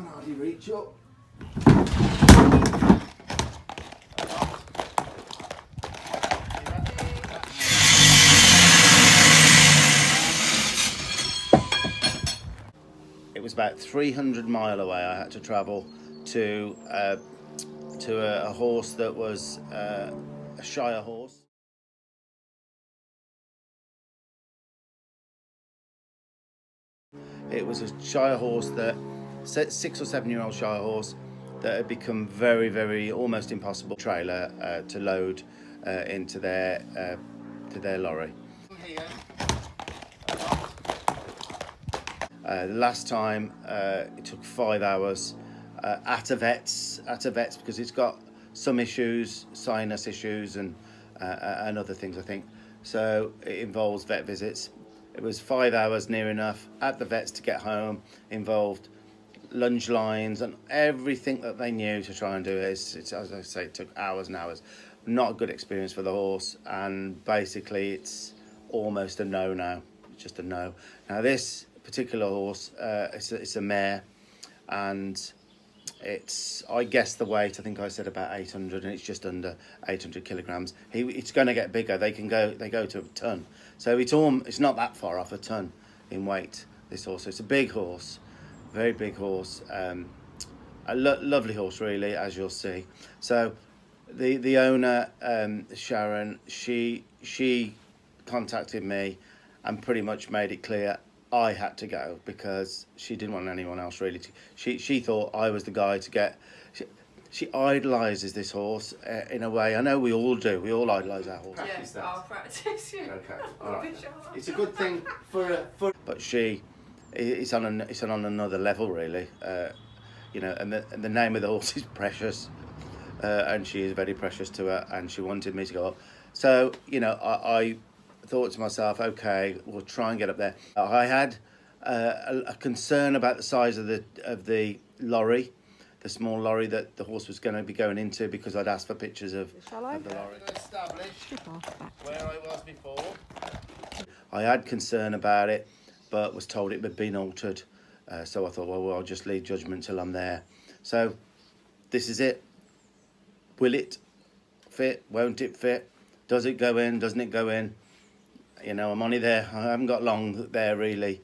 can't hardly reach up. It was about 300 mile away I had to travel to a horse that was a shire horse. It was a shire horse that 6 or 7 year old shire horse that had become very, very almost impossible trailer to load into their lorry. The last time it took 5 hours at a vet's because it's got some issues, sinus issues and other things I think. So it involves vet visits. It was 5 hours near enough at the vet's to get home. Involved lunge lines and everything that they knew to try and do it. It's as I say, it took hours and hours. Not a good experience for the horse, and basically it's almost a no now. It's just a no. Now this particular horse, it's a mare, and it's, I guess the weight, I think I said about 800, and it's just under 800 kilograms. It's going to get bigger. They go to a ton, so it's not that far off a ton in weight. This horse, it's a big horse, very big horse, a lovely horse really, as you'll see. So the owner, Sharon, she contacted me and pretty much made it clear I had to go because she didn't want anyone else really to. She thought I was the guy to get. She idolises this horse in a way. I know we all do. We all idolise our horse. Yes, I'll practice. Yeah. Okay, all right. It's a good thing for. But it's on another level really. You know, and the name of the horse is Precious, and she is very precious to her, and she wanted me to go up. So you know, I thought to myself, okay, we'll try and get up there. I had a concern about the size of the lorry, the small lorry that the horse was going to be going into, because I'd asked for pictures of the lorry. To establish where I was before. I had concern about it, but was told it had been altered. So I thought, well, I'll just leave judgment till I'm there. So this is it. Will it fit? Won't it fit? Does it go in? Doesn't it go in? You know, I'm only there. I haven't got long there really.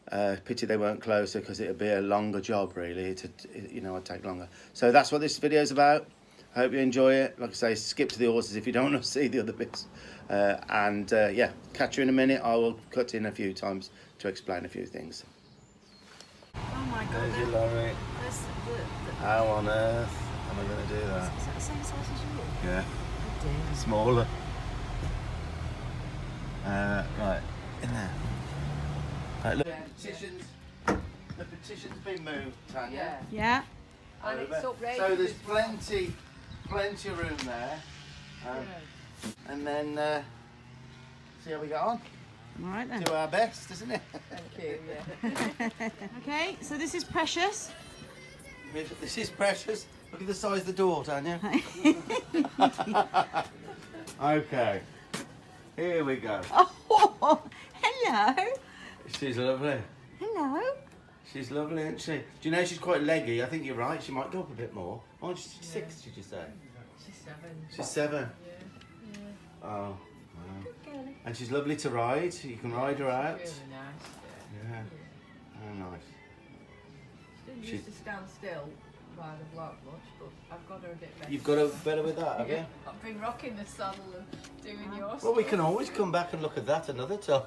Pity they weren't closer, because it'd be a longer job really. You know, it'd take longer. So that's what this video is about. I hope you enjoy it. Like I say, skip to the horses if you don't want to see the other bits. Yeah, catch you in a minute. I will cut in a few times to explain a few things. Oh my God. There's your lorry. How on earth am I going to do that? Is that the same size as you? Yeah. Oh dear. Smaller. Right, in there. Right, look. The petition's been moved, Tanya. Yeah. And it's up ready. So there's plenty of room there. And then see how we get on. All right then. Do our best, isn't it? Thank you, yeah. Okay, so this is Precious. This is Precious. Look at the size of the door, Tanya. Okay. Here we go. Oh, hello. She's lovely. Hello. She's lovely, isn't she? Do you know she's quite leggy? I think you're right. She might go up a bit more. Oh, she's 6, did you say? She's 7. She's 7. Yeah. Oh, wow. And she's lovely to ride. You can ride her out. Really nice. Yeah. Oh, nice. She didn't used to stand still by the block much, but I've got her a bit better. You've got her better with that, have you? I've been rocking the saddle and doing yours. Well, we can always come back and look at that another time.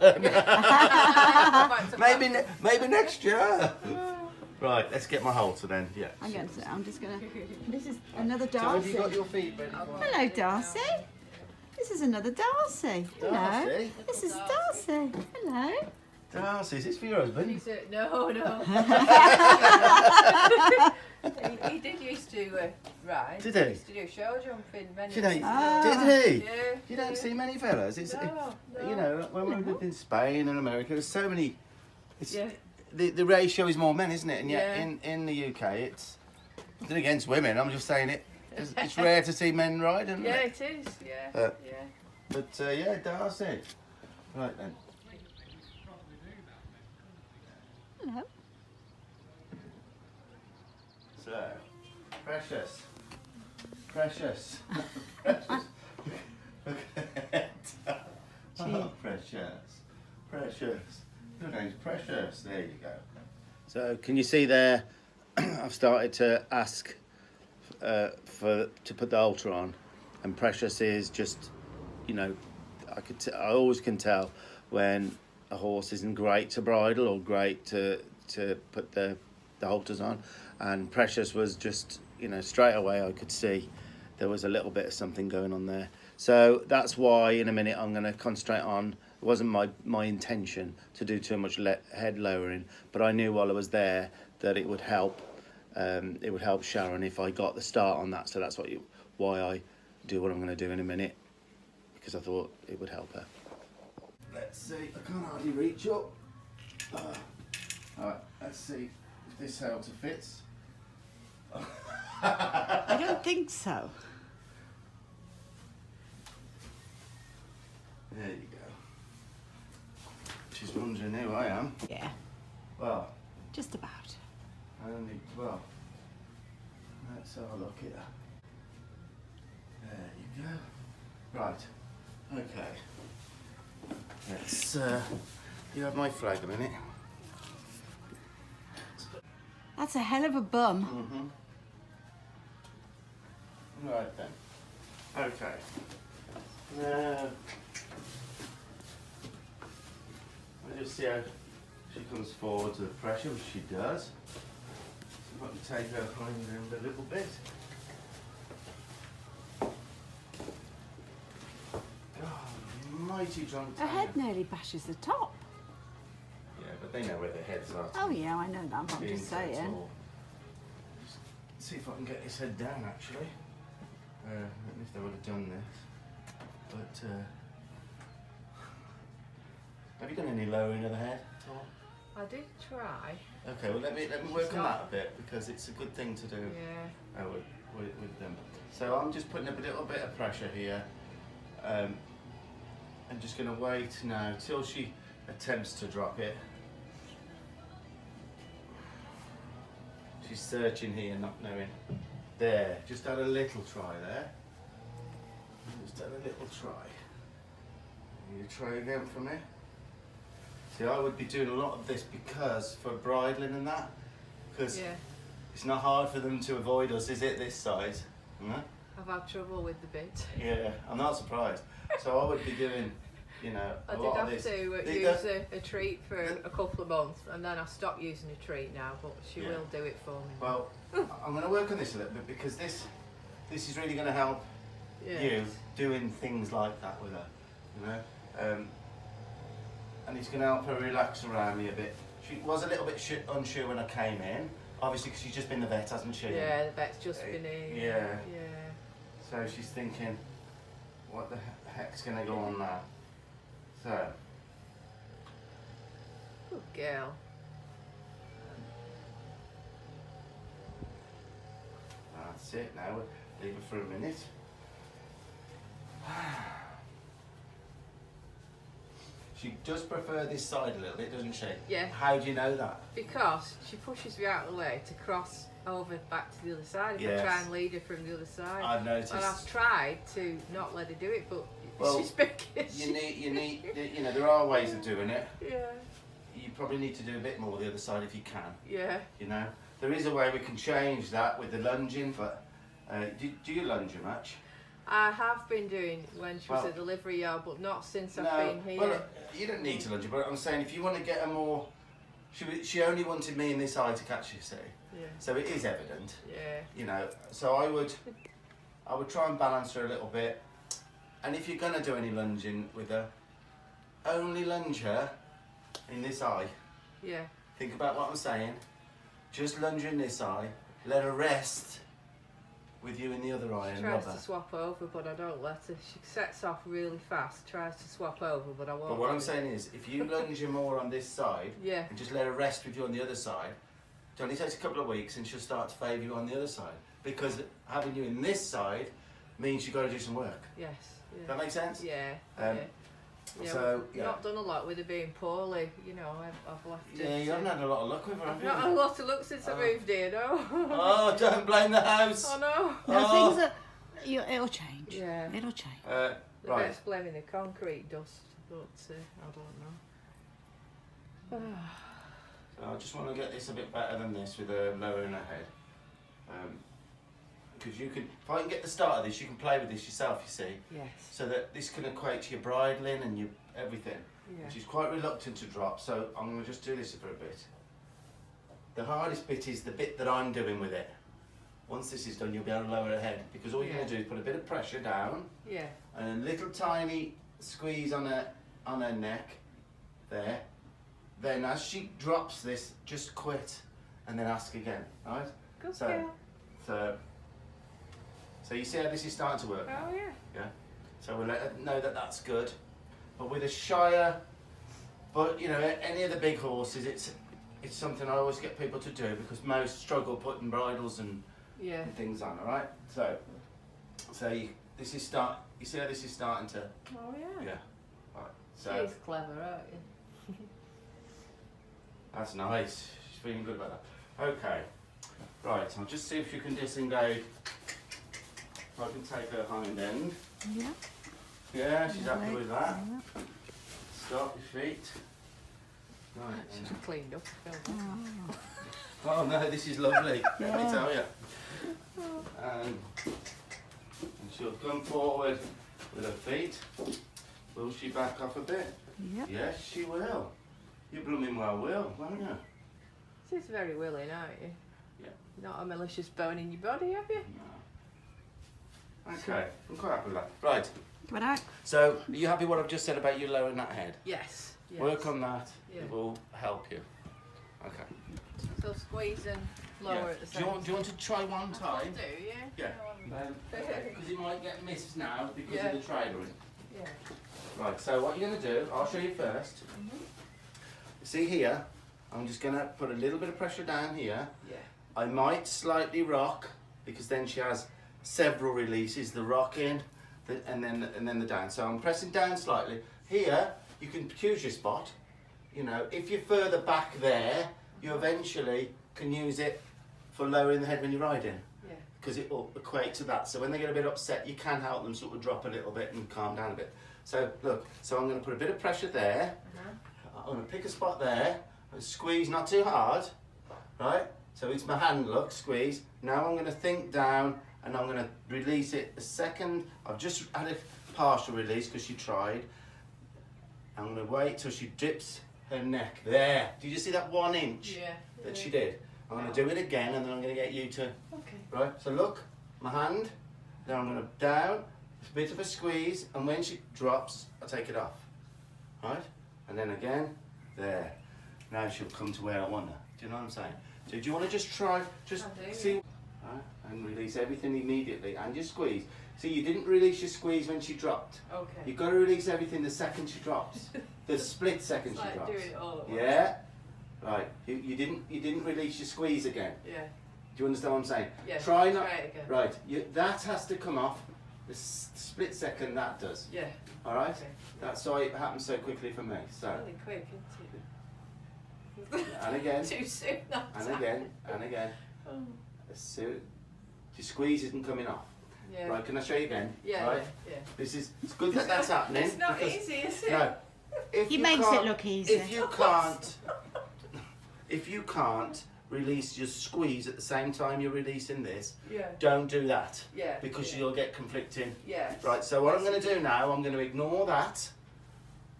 maybe next year. Right, let's get my halter then. Yeah. I'm just gonna. This is another So have Darcy. you got your feet ready? Hello, Darcy. This is another Darcy. Hello. Darcy? This is Darcy. Hello. Darcy, is this for your husband? No. he did used to ride. Did he? He used to do show jumping. Many Did he? Ah. Did he? Yeah. You don't see many fellas. No. You know, when we lived in Spain and America, there's so many. It's, Yeah. the ratio is more men, isn't it? And yet Yeah. in the UK, it's nothing against women. I'm just saying it's rare to see men ride, isn't Yeah, it? it is. Yeah. Yeah. But yeah, Darcy. Right then. Hello. So, Precious. Precious. Precious. Look at it. Oh, Precious. Precious. Your name's Precious. There you go. So, can you see there? I've started to ask to put the halter on, and Precious is just, you know, I always can tell when a horse isn't great to bridle or great to put the halters on, and Precious was just, you know, straight away I could see there was a little bit of something going on there. So that's why in a minute I'm going to concentrate on, it wasn't my intention to do too much head lowering, but I knew while I was there that it would help Sharon if I got the start on that. So that's why I do what I'm going to do in a minute, because I thought it would help her. Let's see, I can't hardly reach up. Alright, let's see if this halter fits. I don't think so. There you go. She's wondering who I am. Yeah, Well, just about. well, let's have a look here. There you go. Right, okay. Let's, you have my flag a minute. That's a hell of a bum. Right then. Okay. Now, I'll just see how she comes forward to the pressure, which she does. So I can take her hind end a little bit. God, mighty drunk. Her head nearly bashes the top. Yeah, but they know where their heads are. Oh yeah, I know that, but I'm Being just saying. tall. Just see if I can get his head down actually. I don't know if they would have done this. But have you done any lowering of the head at all? I did try. Okay, well let me work on that a bit, because it's a good thing to do. Yeah. With them. So I'm just putting a little bit of pressure here. I'm just going to wait now till she attempts to drop it. She's searching here, not knowing. There, just had a little try there. Just had a little try. You try again for me. See, I would be doing a lot of this because for bridling and that, because it's not hard for them to avoid us, is it? This size, I've had trouble with the bit. Yeah, I'm not surprised. So I would be doing, you know, I a did lot have of this. to use a treat for a couple of months, and then I stopped using a treat now, but she will do it for me. Well, I'm going to work on this a little bit, because this is really going to help you doing things like that with her, you know. And it's going to help her relax around me a bit. She was a little bit unsure when I came in, obviously because she's just been the vet, hasn't she? Yeah, the vet's just been in. Yeah. Yeah. So she's thinking, what the heck's going to go on now? So. Good girl. That's it now, we'll leave her for a minute. She does prefer this side a little bit, doesn't she? Yeah. How do you know that? Because she pushes me out of the way to cross over back to the other side if I try and lead her from the other side. I've noticed. And I've tried to not let her do it, but she's big. You need, you know, there are ways of doing it. Yeah. You probably need to do a bit more the other side if you can. Yeah. You know, there is a way we can change that with the lunging, but do you lunge her much? I have been doing when she was at the livery yard, but not since I've been here. Well, you don't need to lunge her, but I'm saying if you want to get her more, she only wanted me in this eye to catch, you see. Yeah. So it is evident. Yeah. You know, so I would try and balance her a little bit, and if you're gonna do any lunging with her, only lunge her in this eye. Yeah. Think about what I'm saying. Just lunge her in this eye. Let her rest with you in the other eye, She and tries rub her. to swap over, but I don't let her. She sets off really fast, tries to swap over, but I won't. But what I'm saying is, if you lunge her more on this side, and just let her rest with you on the other side, it only takes a couple of weeks and she'll start to favour you on the other side. Because having you in this side means you've got to do some work. Yes. Does that make sense? Yeah. Yeah. Yeah, So, we've yeah. not done a lot with her being poorly. You know, I've left it. Yeah, you haven't had a lot of luck with her, have I've you? not had a lot of luck since I moved here, no. Oh, don't blame the house. Oh no. No, Oh. things are. It'll change. Yeah. It'll change. The Right. vet's blaming the concrete dust, but I don't know. So I just want to get this a bit better than this with a lowering her head. Because you can, if I can get the start of this, you can play with this yourself, you see. Yes. So that this can equate to your bridling and your everything. Yeah. Which is quite reluctant to drop, so I'm going to just do this for a bit. The hardest bit is the bit that I'm doing with it. Once this is done, you'll be able to lower her head, because all you're going to do is put a bit of pressure down, Yeah. and a little tiny squeeze on her neck, there. Then as she drops this, just quit, and then ask again, right? Good So, girl. so you see how this is starting to work? Oh yeah. Yeah. So we'll let her know that that's good. But with a shire, but you know, any of the big horses, it's something I always get people to do, because most struggle putting bridles and things on. All right. So you see how this is starting to. Oh yeah. Yeah. Right. So She's clever, aren't you? that's nice. She's feeling good about that. Okay. Right. I'll just see if you can disengage. If I can take her hind end. Yeah. Yeah, she's happy Lovely. with that. Yeah. Stop your feet. Right. She's cleaned up. I feel that. Oh. Oh no, this is lovely, let me Yeah. tell you. And she'll come forward with her feet. Will she back off a bit? Yep. Yes, she will. You blooming well will, won't you? She's very willing, aren't you? Yeah. Not a malicious bone in your body, have you? No. Okay, I'm quite happy with that. Right, Come on out. so are you happy what I've just said about you lowering that head? Yes. Yes. Work on that, Yeah. it will help you. Okay. So squeeze and lower Yeah. at the Do same you want to try one I time? do, yeah. Yeah. Because it might get missed now because Yeah. of the trailering. Yeah. Right, so what you're going to do, I'll show you first. See here, I'm just going to put a little bit of pressure down here. Yeah. I might slightly rock, because then she has several releases, the rocking and then the down. So I'm pressing down slightly. Here, you can choose your spot. You know, if you're further back there, you eventually can use it for lowering the head when you're riding, Yeah. because it will equate to that. So when they get a bit upset, you can help them sort of drop a little bit and calm down a bit. So look, so I'm going to put a bit of pressure there. I'm going to pick a spot there and squeeze, not too hard, right? So it's my hand, look, squeeze. Now I'm going to think down and I'm going to release it the second. I've just had a partial release because she tried. I'm going to wait till she dips her neck. There. Did you see that 1 inch Yeah. that she did? I'm going to do it again and then I'm going to get you to, Okay. right? So look, my hand. Then I'm going to down, a bit of a squeeze, and when she drops, I take it off, right? And then again, there. Now she'll come to where I want her. Do you know what I'm saying? So do you want to just try, just I do, see, right? And release everything immediately, and just squeeze. See, you didn't release your squeeze when she dropped. Okay. You've got to release everything the second she drops. The split second It's she like drops. doing it all at once. Yeah. Right. You didn't release your squeeze again. Yeah. Do you understand what I'm saying? Yeah. Try not. Try it again. Right. That has to come off. The split second that does. Yeah. All right. Okay. That's why it happens so quickly for me. So. Really quick, isn't it? And again. Too soon. That And time. again. And again. Oh. As soon. Your squeeze isn't coming off. Yeah. Right. Can I show you again? Yeah. Right. Yeah. This is. It's good that that's happening. It's not because- easy, is it? No. If He you makes it can't- look easy. If you can't release your squeeze at the same time you're releasing this, Yeah. don't do that. Yeah. Because yeah. you'll get conflicting. Yeah. Right, so what I'm going to do now, I'm going to ignore that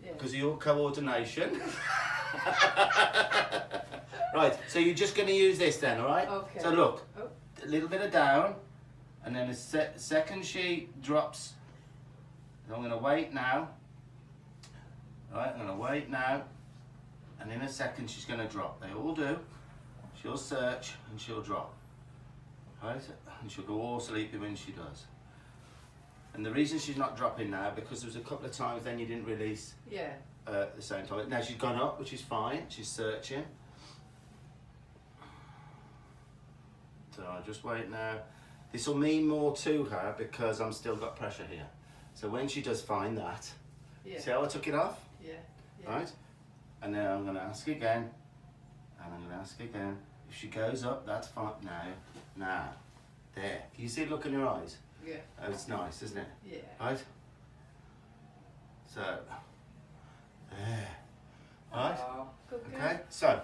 Yeah. because of your coordination. Right, so you're just going to use this then, all right? Okay. So look, Oh. a little bit of down, and then a second she drops. I'm going to wait now. Right, I'm going to wait now, and in a second she's going to drop. They all do. She'll search and she'll drop. Right, and she'll go all sleepy when she does. And the reason she's not dropping now, because there was a couple of times then you didn't release Yeah. at the same time. Now she's gone up, which is fine. She's searching. So I'll just wait now. This will mean more to her because I'm still got pressure here. So when she does find that, Yeah. See how I took it off? Yeah. Right? And then I'm going to ask again, and I'm going to ask again. If she goes up, that's fine. Now, there. Can you see the look in her eyes? Yeah. Oh, it's nice, isn't it? Yeah. Right? So, there. Right? Oh, good girl. Okay, so,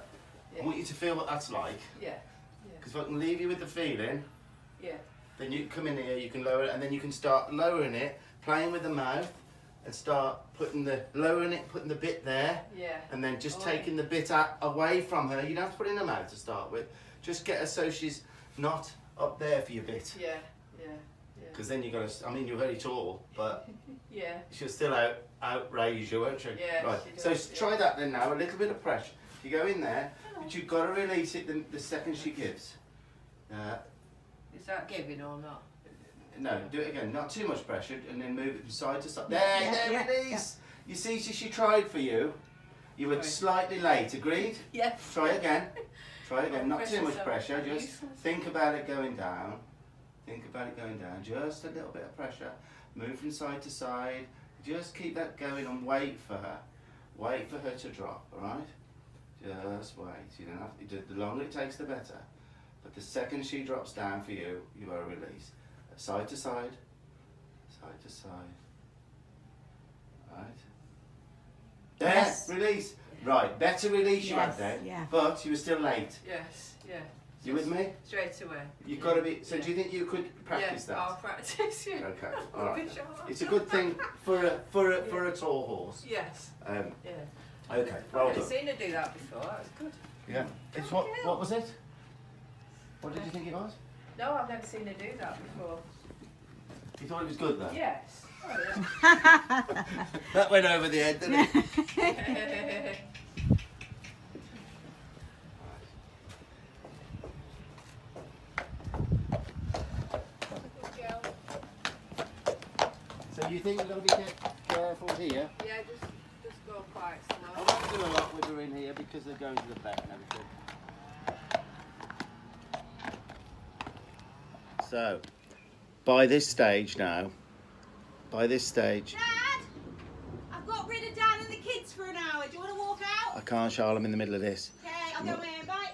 Yeah. I want you to feel what that's like. Yeah. Because if I can leave you with the feeling, Yeah. then you come in here, you can lower it, and then you can start lowering it, playing with the mouth, and start putting the bit there, Yeah. and then just Oh, taking the bit out, away from her. You don't have to put it in her mouth to start with. Just get her so she's not up there for your bit. Yeah. Yeah. Yeah. Because then you got to. I mean, you're very tall, but Yeah. she'll still outraise you, won't she? Yeah, Right. she So does, try yeah. that then now. A little bit of pressure. You go in there, but you've got to release it the second she gives. Is that giving or not? No, do it again. Not too much pressure, and then move it from side to side. Yeah, There, yeah, release. You see, she tried for you. You were Right. slightly late. Agreed? Yeah. Try again. Try again. Not too Pressure's much so pressure. Just useless. think about it going down. Think about it going down. Just a little bit of pressure. Move from side to side. Just keep that going and wait for her. Wait for her to drop. All right? Just wait. You don't have to. The longer it takes, the better. But the second she drops down for you, you got to release. Side to side. Side to side. Right. There. Yes. Release. Right. Better release you had Yes, then. yeah. But you were still late. Yes. Yeah. You with me? Straight away. You've got to be. So Yeah. do you think you could practice Yeah, that? I'll practice. Yeah. Okay. All right. Rubbish, aren't I? It's a good thing for a tall horse. Yes. Um, Yeah. okay. I've Well never done. seen her do that before. That was good. Yeah. It's what was it? What did you think it was? No, I've never seen her do that before. You thought it was good though? Yes. Oh, yeah. That went over the head, didn't it? So you think we're going to be careful here? Yeah, just go quite I slow. won't do a lot with her in here because they're going to the vet and everything. So, by this stage, Dad, I've got rid of Dan and the kids for an hour. Do you want to walk out? I can't, Charlotte, I'm in the middle of this. Okay, I'll go in. Bye.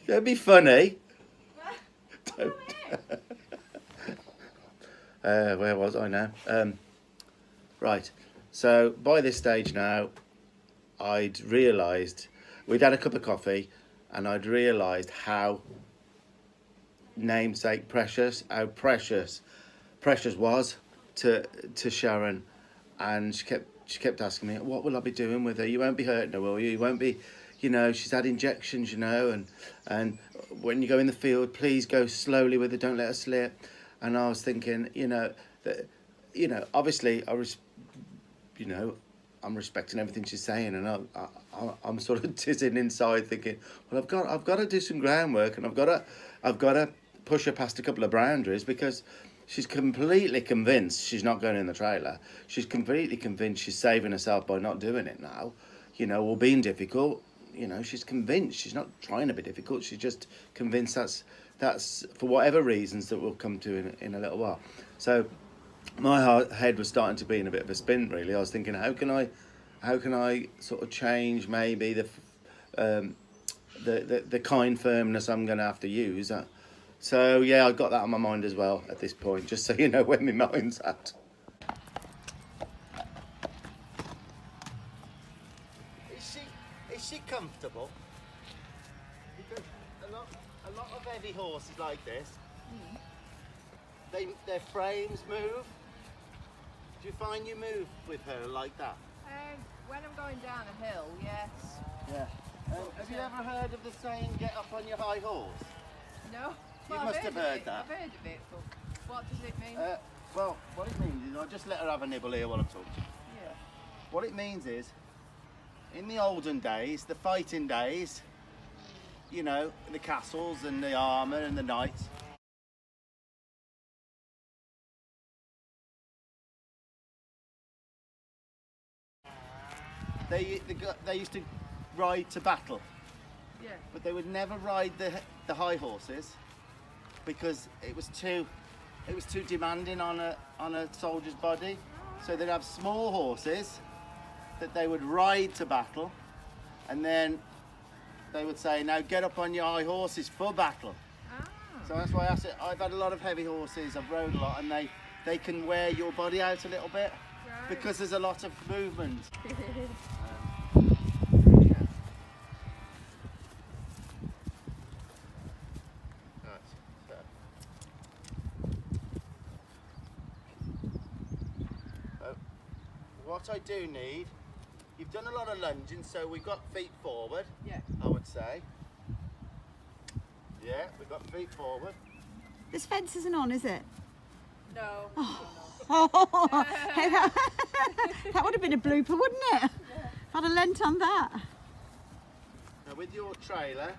Don't be funny. Come Don't. Where was I now? Right, so by this stage now, I'd realised, we'd had a cup of coffee, and I'd realised how namesake Precious was to Sharon, and she kept asking me, what will I be doing with her? You won't be hurting her, will you? You won't be, you know, she's had injections, you know, and when you go in the field, please go slowly with her, don't let her slip. And I was thinking, you know, that, you know, obviously I'm respecting everything she's saying, and I'm sort of tizzing inside, thinking, well, I've got to do some groundwork, and I've got to push her past a couple of boundaries, because she's completely convinced she's not going in the trailer. She's completely convinced she's saving herself by not doing it now, you know, or being difficult. You know, she's convinced. She's not trying to be difficult. She's just convinced that's for whatever reasons that we'll come to in a little while. So my head was starting to be in a bit of a spin, really. I was thinking, how can I sort of change maybe the kind firmness I'm going to have to use. So yeah, I got that on my mind as well at this point, just so you know where my mind's at. Is she comfortable? Because a lot of heavy horses like this, their frames move. Do you find you move with her like that? When I'm going down a hill, yes. Yeah. Have you ever heard of the saying, get up on your high horse? No. You I've must have heard it. that. I've heard of it, but what does it mean? Well, what it means is, I'll just let her have a nibble here while I'm talking. Yeah. What it means is, in the olden days, the fighting days, you know, the castles and the armour and the knights, they used to ride to battle, Yeah. but they would never ride the high horses because it was too it was too demanding on a soldier's body. So they'd have small horses that they would ride to battle, and then they would say, now get up on your high horses for battle. So that's why I've had a lot of heavy horses, I've rode a lot, and they can wear your body out a little bit because there's a lot of movement. What I do need, you've done a lot of lunging, so we've got feet forward, Yeah. I would say. Yeah, we've got feet forward. This fence isn't on, is it? No. Oh, that would have been a blooper, wouldn't it? If I'd have lent on that. Now with your trailer,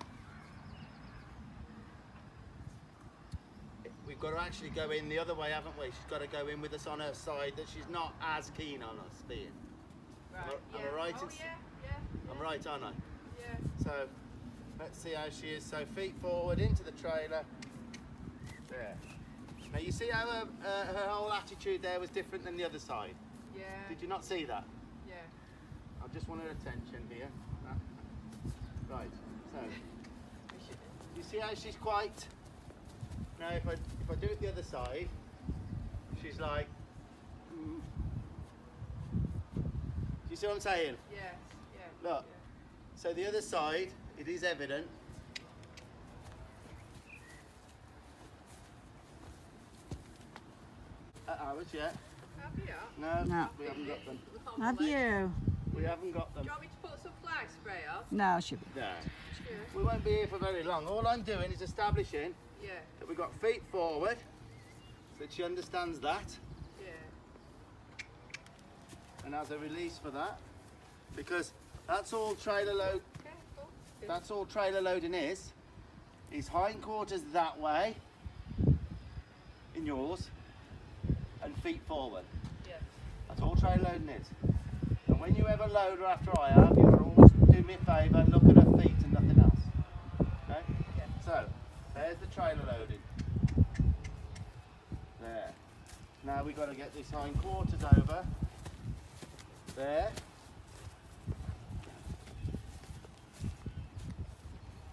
we've got to actually go in the other way, haven't we? She's got to go in with us on her side that she's not as keen on us being. Right. Am I right? Oh, yeah. I'm right, aren't I? Yeah. So let's see how she is. So feet forward into the trailer. There. Now you see how her whole attitude there was different than the other side. Yeah. Did you not see that? Yeah. I just want her attention here. Right. So you see how she's quite. Now if I do it the other side, she's like. Do you see what I'm saying? Yes. Yeah. Look. So the other side, it is evident. Ours, yeah. Have you? No, No. we haven't got them. Have you? We haven't got Do them. you want me to put some flag spray on? No, should be. No. Sure. We won't be here for very long. All I'm doing is establishing Yeah. that we've got feet forward, so that she understands that, Yeah. and has a release for that, because that's all trailer load. Okay. Cool. Good. That's all trailer loading is hindquarters that way in yours, and feet forward. Yeah. That's all trailer loading is. And when you ever load her after I have, you'll always do me a favour and look at her feet and nothing else. Okay? Yeah. So, there's the trailer loading. There. Now we've got to get this hindquarters over. There.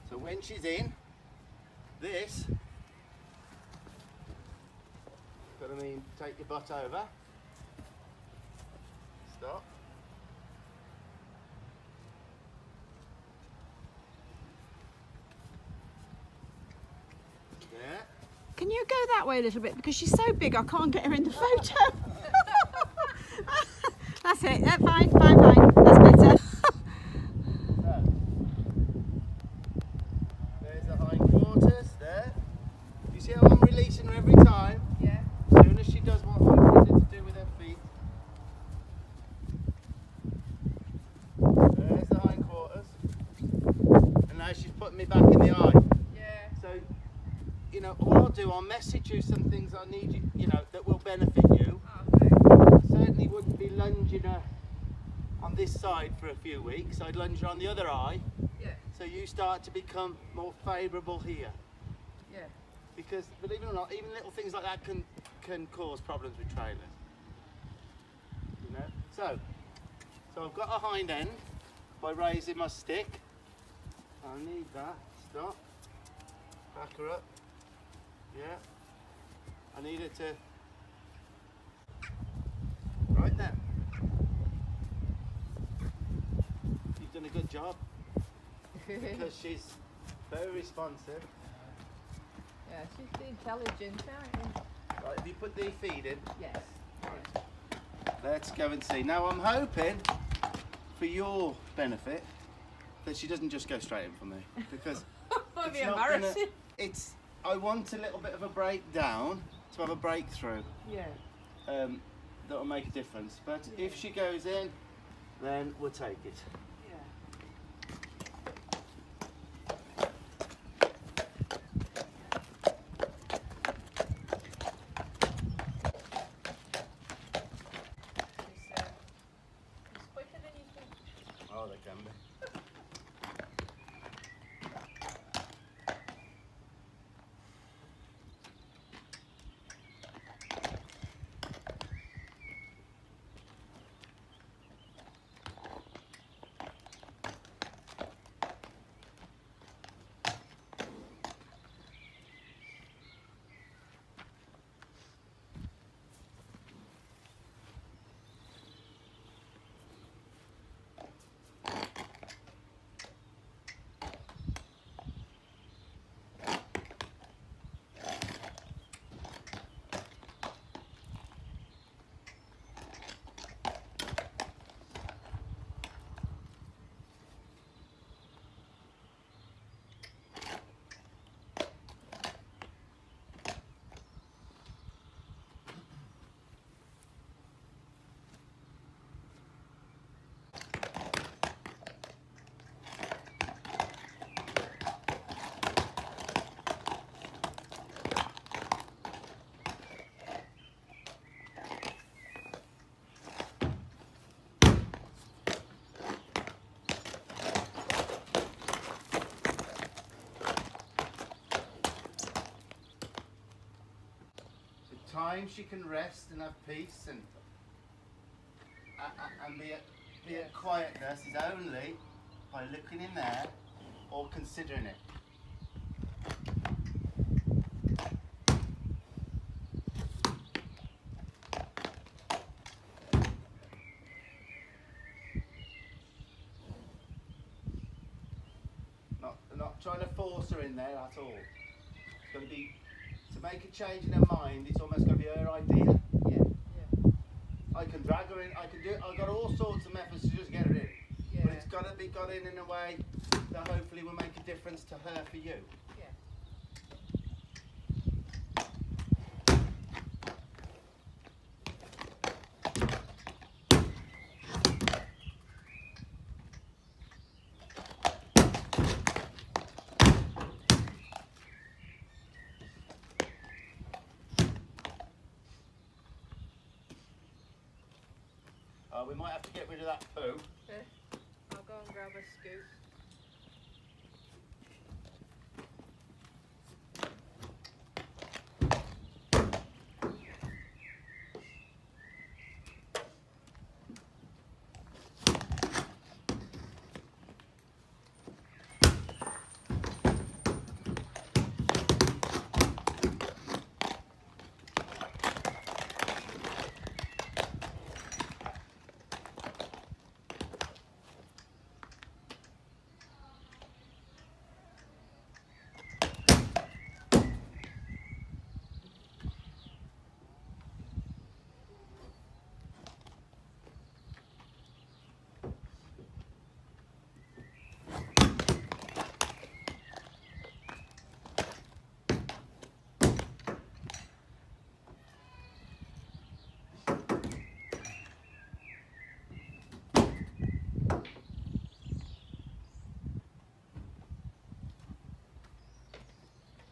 So when she's in, this, got to mean take your butt over. Stop. There. Can you go that way a little bit? Because she's so big I can't get her in the photo. That's it. Yeah, fine. That's better. So, there's the hindquarters, there. You see how I'm releasing her every time? Yeah. As soon as she does what I wanted her to do with her feet. There's the hindquarters. And now she's putting me back in the eye. Yeah. So, you know, all I'll do, I'll message you some things I need you know, that will benefit you. Oh, okay. I certainly wouldn't be lunging her on this side for a few weeks. I'd lunge her on the other eye, Yeah. so you start to become more favourable here. Yeah. Because believe it or not, even little things like that can cause problems with trailers. You know. So I've got a hind end by raising my stick. I need that. Stop. Back her up. Yeah. I need her to. Right then. You've done a good job because she's very responsive. Yeah, she's intelligent, aren't you? Right, have you put the feed in? Yes. Right. Let's go and see. Now I'm hoping, for your benefit, that she doesn't just go straight in for me, because That'd be it's not gonna, embarrassing. I want a little bit of a breakdown to have a breakthrough Yeah. that will make a difference. But if she goes in, then we'll take it. Yeah. It's quicker than you think. Oh, they can be. time she can rest and have peace and be at quietness is only by looking in there or considering it. Not trying to force her in there at all. It's going to be, to make a change in her mind, it's almost going to be her idea. Yeah. I can drag her in, I can do it, I've got all sorts of methods to just get her in. Yeah. But it's got to be got in a way that hopefully will make a difference to her for you. Yeah. We might have to get rid of that poo. Yeah. I'll go and grab a scoop.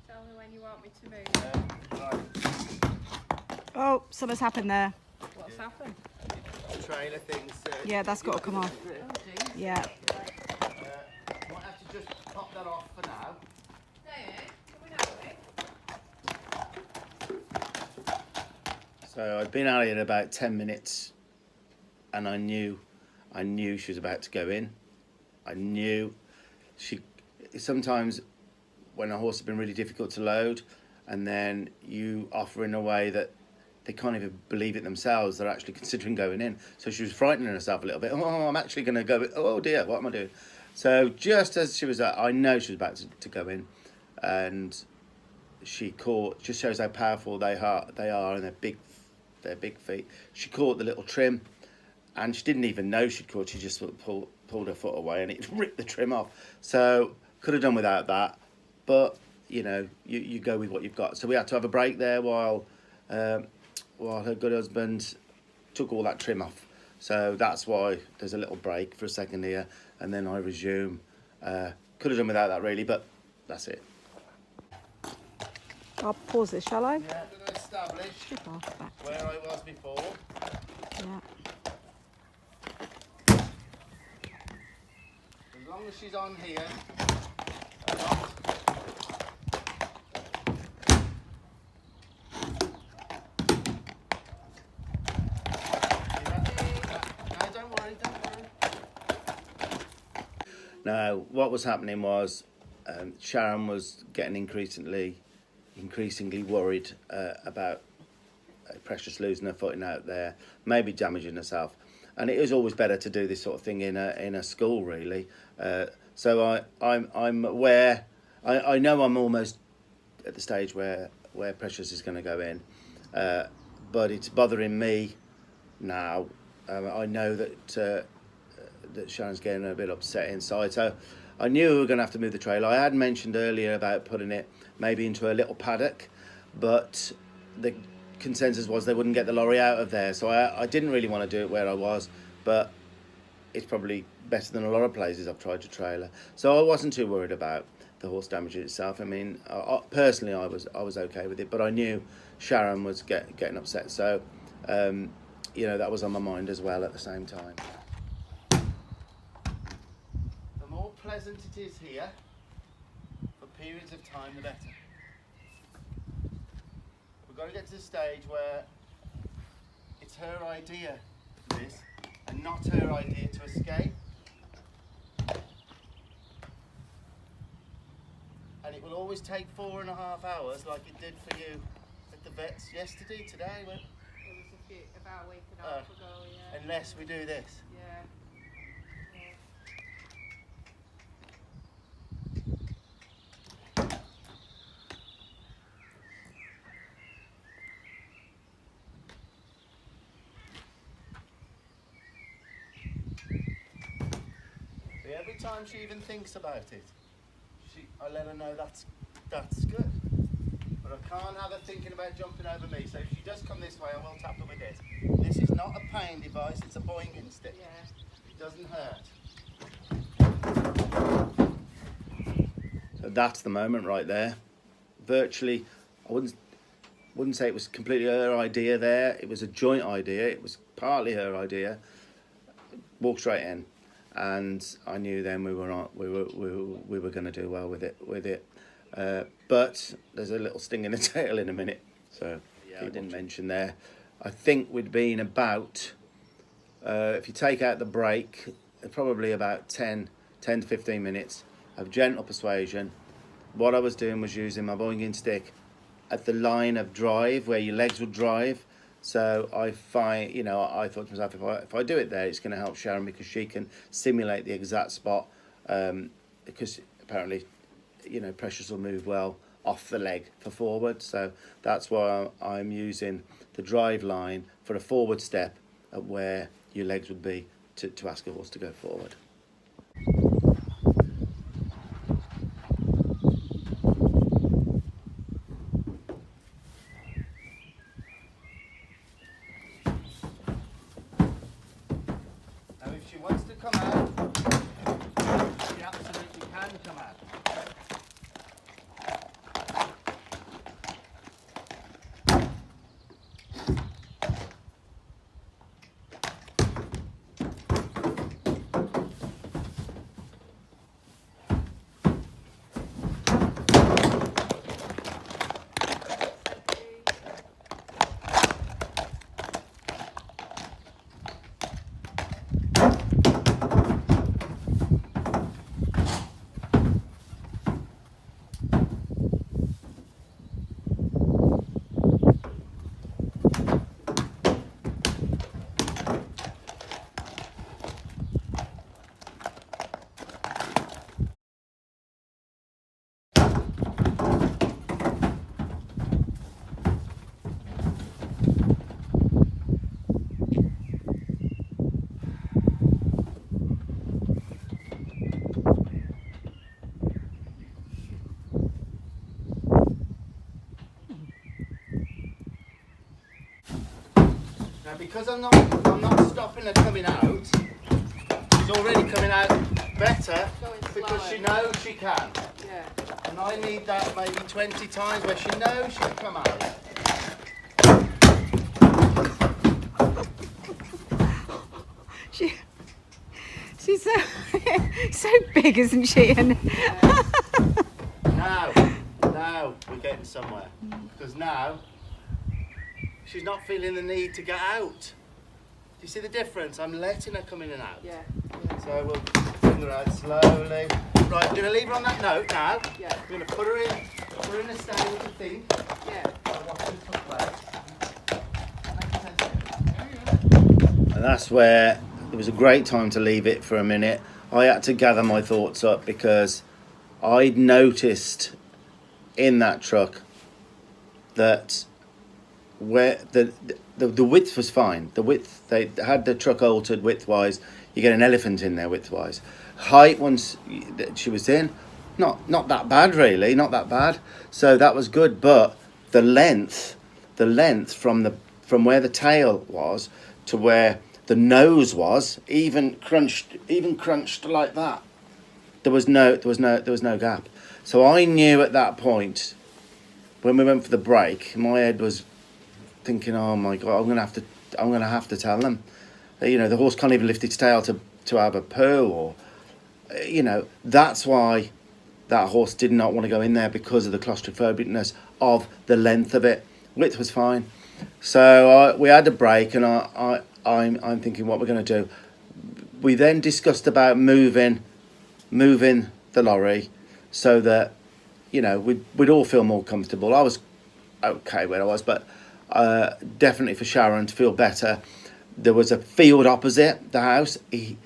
Tell me when you want me to move. Right. Oh, something's happened there. What's happened? Trailer things. Yeah, that's got to come off. Oh, dear. Yeah. Might have to just pop that off for now. So I'd been out here about 10 minutes and I knew she was about to go in. I knew sometimes when a horse has been really difficult to load and then you offer in a way that they can't even believe it themselves, they're actually considering going in. So she was frightening herself a little bit. Oh, I'm actually going to go. Oh dear, what am I doing? So just as she was, I know she was about to go in, and she caught. Just shows how powerful they are, and their big feet. She caught the little trim, and she didn't even know she'd caught. She just sort of pulled her foot away, and it ripped the trim off. So could have done without that, but you know, you go with what you've got. So we had to have a break there while her good husband took all that trim off. So that's why there's a little break for a second here, and then I resume. Could have done without that really, but that's it. I'll pause this, shall I? Yeah, we're going to establish Strip off back. where I was before. Yeah. As long as she's on here, Now, what was happening was Sharon was getting increasingly worried about Precious losing her footing out there, maybe damaging herself. And it is always better to do this sort of thing in a school, really. So I'm aware. I know I'm almost at the stage where Precious is going to go in, but it's bothering me now. I know that Sharon's getting a bit upset inside, so I knew we were going to have to move the trailer. I had mentioned earlier about putting it maybe into a little paddock, but the consensus was they wouldn't get the lorry out of there, so I didn't really want to do it where I was, but it's probably better than a lot of places I've tried to trailer, so I wasn't too worried about the horse damage itself. I mean, personally I was okay with it, but I knew Sharon was getting upset, so you know, that was on my mind as well at the same time. The more pleasant it is here, for periods of time, the better. We've got to get to the stage where it's her idea, this, and not her idea to escape. And it will always take 4.5 hours, like it did for you at the vets yesterday, today. When, It was about a week and a half ago, yeah. unless we do this. Yeah. See, every time she even thinks about it, I let her know that's good. But I can't have her thinking about jumping over me. So if she does come this way, I will tap her with this. This is not a pain device, it's a boinging stick. Yeah. It doesn't hurt. So that's the moment right there. Virtually, I wouldn't say it was completely her idea there. It was a joint idea. It was partly her idea. Walk straight in. And I knew then we were going to do well with it. But there's a little sting in the tail in a minute. So yeah, I didn't mention there. I think we'd been about, if you take out the break, probably about 10 to 15 minutes of gentle persuasion. What I was doing was using my boinging stick at the line of drive where your legs would drive. So I thought to myself, if I do it there, it's going to help Sharon because she can simulate the exact spot. Because apparently, pressures will move well off the leg for forward. So that's why I'm using the drive line for a forward step at where your legs would be to ask a horse to go forward. She wants to come out, she absolutely can come out. Now because I'm not stopping her coming out, she's already coming out better because she knows she can. Yeah. And I need that maybe 20 times where she knows she'll come out. She's so big, isn't she? And now we're getting somewhere. Because now she's not feeling the need to get out. Do you see the difference? I'm letting her come in and out. Yeah. So we'll bring her out slowly. Right, I'm going to leave her on that note now. Yeah. We're going to put her in a stable to think. Yeah. And that's where it was a great time to leave it for a minute. I had to gather my thoughts up because I'd noticed in that truck that where the width was fine. The width, they had the truck altered width-wise. You get an elephant in there width-wise. Height, once she was in, not that bad really, not that bad. So that was good, but the length from where the tail was to where the nose was, even crunched like that. There was no gap. So I knew at that point, when we went for the break, my head was thinking, oh my God, I'm gonna have to tell them. The horse can't even lift its tail to have a poo, or that's why that horse did not want to go in there, because of the claustrophobicness of the length of it. width was fine. So we had a break, and I'm thinking what we're going to do. We then discussed about moving the lorry so that, you know, we'd all feel more comfortable. I was okay where I was, but definitely for Sharon to feel better. There was a field opposite the house. They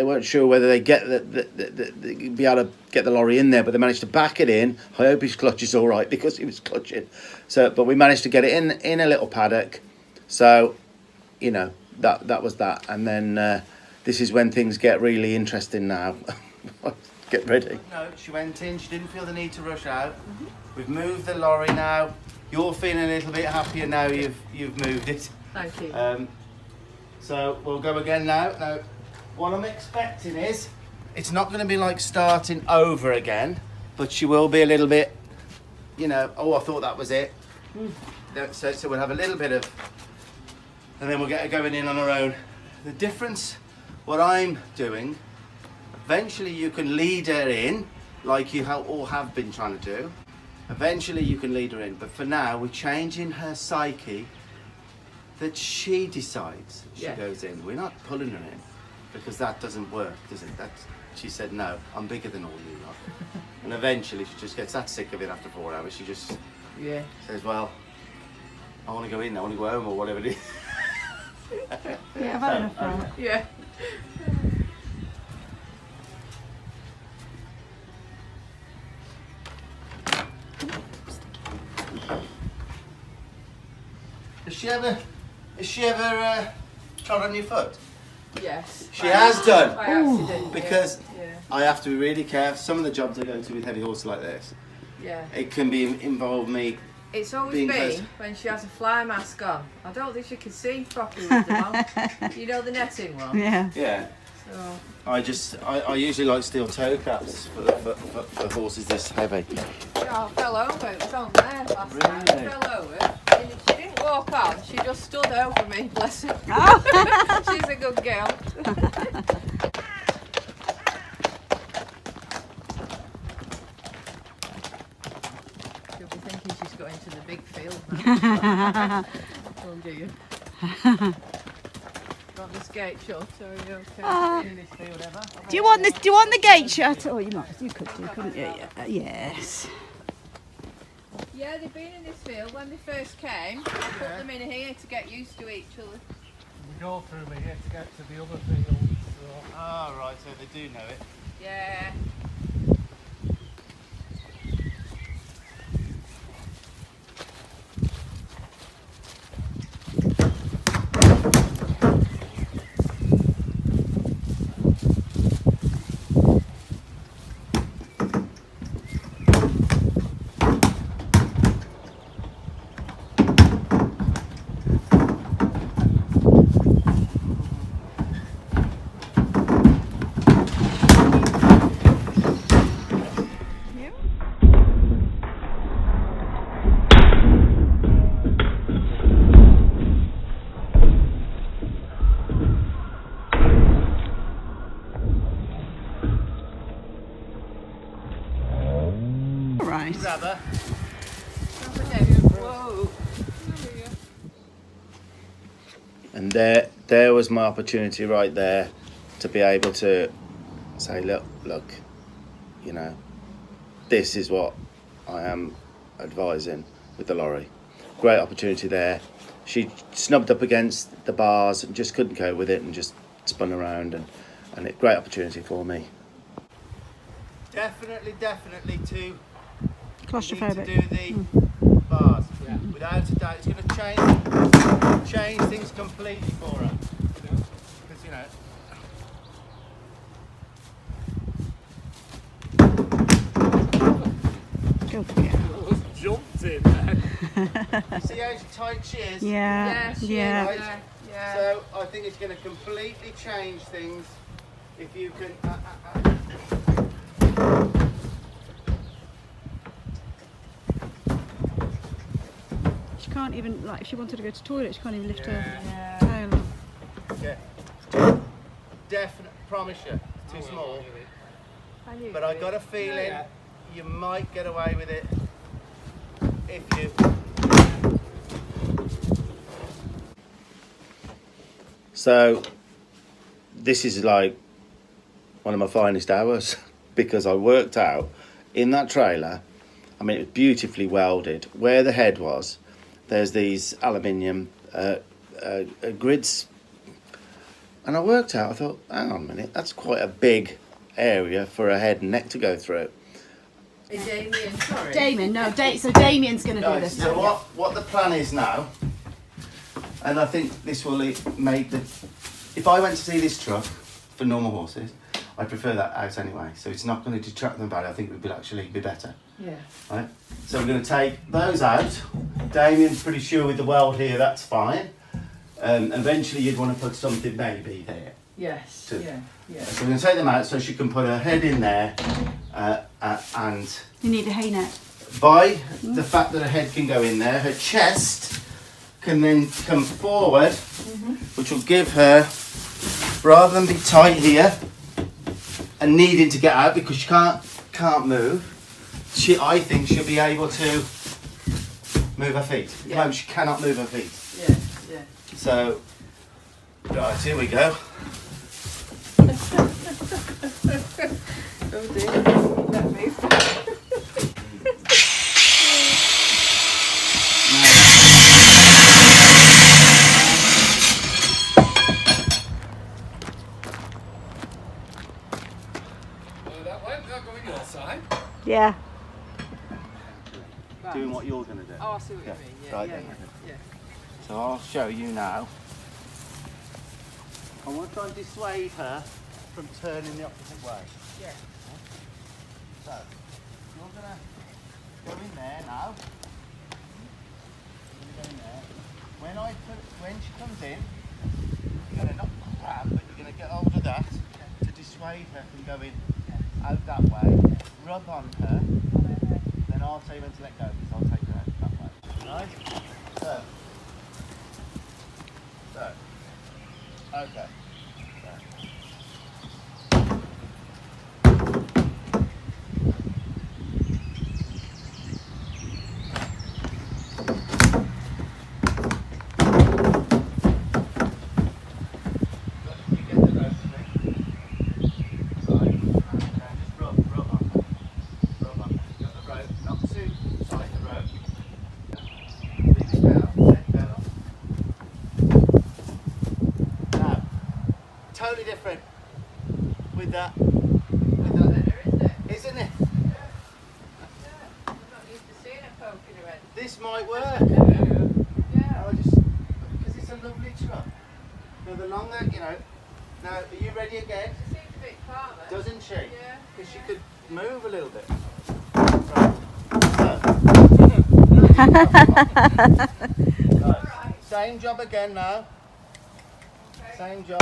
weren't sure whether they'd get they'd be able to get the lorry in there, but they managed to back it in. I hope his clutch is all right because he was clutching. But we managed to get it in a little paddock. So, you know, that was that. And then this is when things get really interesting now. Get ready. No, she went in. She didn't feel the need to rush out. Mm-hmm. We've moved the lorry now. You're feeling a little bit happier now you've moved it. Thank you. So we'll go again now. Now, what I'm expecting is it's not going to be like starting over again, but she will be a little bit, you know, oh, I thought that was it. So we'll have a little bit of, and then we'll get her going in on her own. The difference, what I'm doing, eventually you can lead her in, like you all have been trying to do. Eventually you can lead her in, but for now we're changing her psyche that she decides she goes in. We're not pulling her in because that doesn't work, does it? She said, no, I'm bigger than all you lot. And eventually she just gets that sick of it after 4 hours. She just says, well, I want to go in, I want to go home or whatever it is. Yeah, I've had enough now. Yeah. Has she ever trod on your foot? Yes. She has done. I actually did. Because I have to be really careful. Some of the jobs I go to with heavy horses like this, it can involve me. It's always been when she has a fly mask on. I don't think she can see properly with them on. You know the netting one? Yeah. Yeah. So. I usually like steel toe caps for horses this heavy. Yeah, I fell over. It was on there last time. I fell over. And she didn't walk on. She just stood over me. Bless her. Oh. She's a good girl. She'll be thinking she's got into the big field now. Oh dear. Got this gate shut, so are you okay? In this field ever? Do you want this? Do you want the gate shut? Oh, you could do, couldn't you? Yes. Yeah, they've been in this field when they first came. I put them in here to get used to each other. We go through here to get to the other fields. So. Oh, right, so they do know it. Yeah. Right. Grabber. Whoa. And there was my opportunity right there to be able to say, look, you know, this is what I am advising with the lorry. Great opportunity there. She snubbed up against the bars and just couldn't cope with it and just spun around and it great opportunity for me. Definitely to Claustrophobic. need to do the bars. Yeah. Without a doubt, it's going to change things completely for her. Because, you know. Go for it. Jumped in there. See how tight she is? Yeah. She Yeah. is, yeah. So I think it's going to completely change things if you can. She can't even, like, if she wanted to go to the toilet, she can't even lift her tail up. Yeah. Definite. Promise you. Too small. But I got a feeling you might get away with it if you So this is like one of my finest hours because I worked out in that trailer. I mean, it was beautifully welded. Where the head was, there's these aluminium grids. And I worked out, I thought, hang on a minute, that's quite a big area for a head and neck to go through. Hey, Damien, sorry. Damien, no, so Damien's going to do Right, this. so what the plan is now, and I think this will make the... If I went to see this truck for normal horses, I prefer that out anyway. So it's not going to detract them bad. I think it would actually be better. Yeah. Right. So we're going to take those out. Damien's pretty sure with the weld here that's fine. Eventually you'd want to put something maybe there. Yes. Too. Yeah. So we're going to take them out so she can put her head in there, and You need a hay net. by the fact that her head can go in there, her chest can then come forward, which will give her, rather than be tight here and needing to get out because she can't move, I think she'll be able to move her feet. At the moment she cannot move her feet. Yeah. So, right, here we go. Oh dear. Let me. That way, not going your side. Yeah. Doing what you're going to do. Oh, I see what Yeah, you mean. Yeah. right Yeah. then. Yeah. So I'll show you now. I want to try and dissuade her from turning the opposite way. Yeah. So you're going to go in there now. You're going to go in there. When she comes in, you're going to not grab, but you're going to get hold of that to dissuade her from going out that way. Rub on her. Then I'll tell you when to let go because I'll take her out that way. Right? So. Okay. Totally different with that, isn't it? I'm not used to seeing it poking her head. This might work. Yeah. Because it's a lovely truck. Now the longer, now are you ready again? She seems a bit calmer. Doesn't she? Yeah. Because she could move a little bit. Right. Same job again now. Okay. Same job.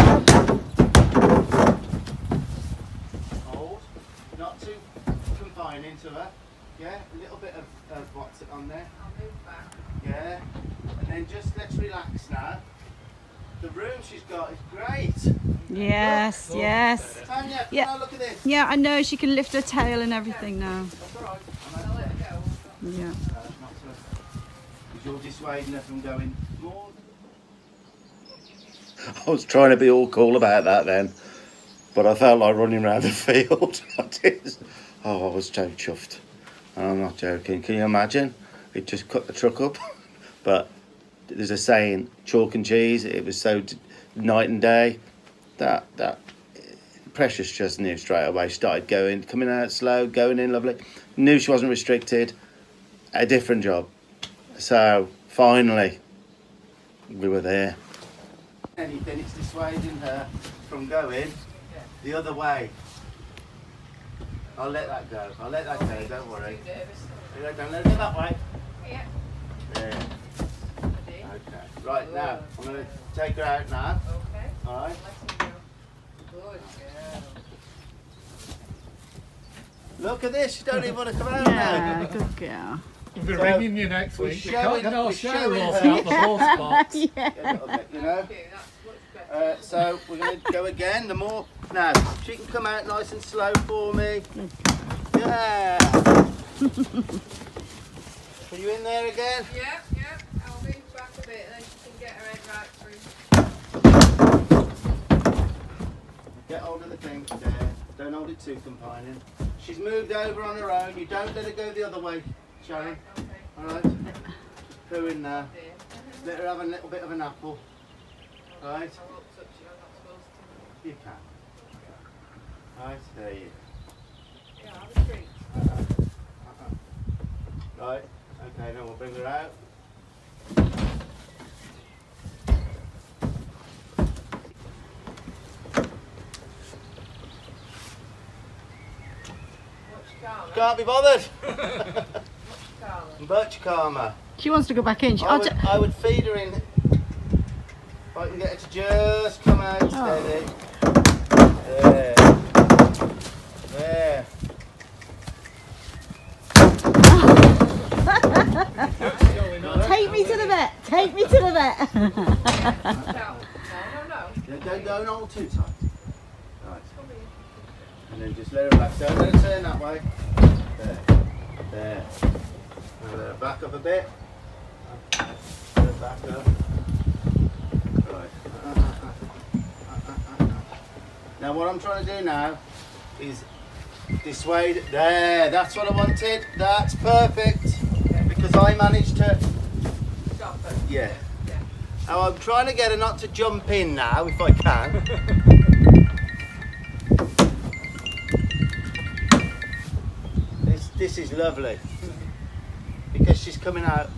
Hold. Not too confining to her. Yeah, a little bit of what's it on there. I'll move back. Yeah. And then just let's relax now. The room she's got is great. Yes, yes. Tanya, come Yeah. on, look at this. Yeah, I know she can lift her tail and everything now. That's all right. I'll let her go. Yeah. Not to, because you're dissuading her from going more. I was trying to be all cool about that then, but I felt like running around the field. I did. Oh, I was so chuffed. I'm not joking. Can you imagine? It just cut the truck up. But there's a saying, chalk and cheese. It was so night and day. That Precious just knew straight away. She started coming out slow, going in lovely. Knew she wasn't restricted. A different job. So finally, we were there. Anything, it's dissuading her from going the other way. I'll let that go. I'll let that go. Don't worry. Too nervous. Don't let it go that way. Yeah. There. Ready? Okay. Right now, I'm going to take her out now. Okay. All right. Let him go. Good girl. Look at this. You don't even want to come out Yeah, now. good girl. We'll be So, ringing you next we're week. We showing- can't get our we're shire showing off her- out the horse box. Yeah. A little bit, Thank you. That's much better. So we're going to go again. The more now, she can come out nice and slow for me. Yeah. Are you in there again? Yeah. I'll move back a bit, then she can get her head right through. Get hold of the thing there. Don't hold it too confining. She's moved over on her own. You don't let her go the other way, Sharon. Okay. Alright? Poo in there. Let her have a little bit of an apple. Right? I won't touch it, I'm not supposed to. You can. Right, there you Yeah, have a treat. go. Right, okay, then we'll bring her out. Can't be bothered. Much calmer. She wants to go back in. I would feed her in. If I can get her to just come out steady. There. There. Take me to the vet. Take me to the vet. No. Don't hold too tight. Right. And then just let her back. Don't let her turn that way. There. There. Now let her back up a bit. Let her back up. Right. Now what I'm trying to do now is dissuade. There. That's what I wanted. That's perfect. Because I managed to. Stop it. Yeah. Now I'm trying to get her not to jump in now, if I can. This is lovely. Because she's coming out.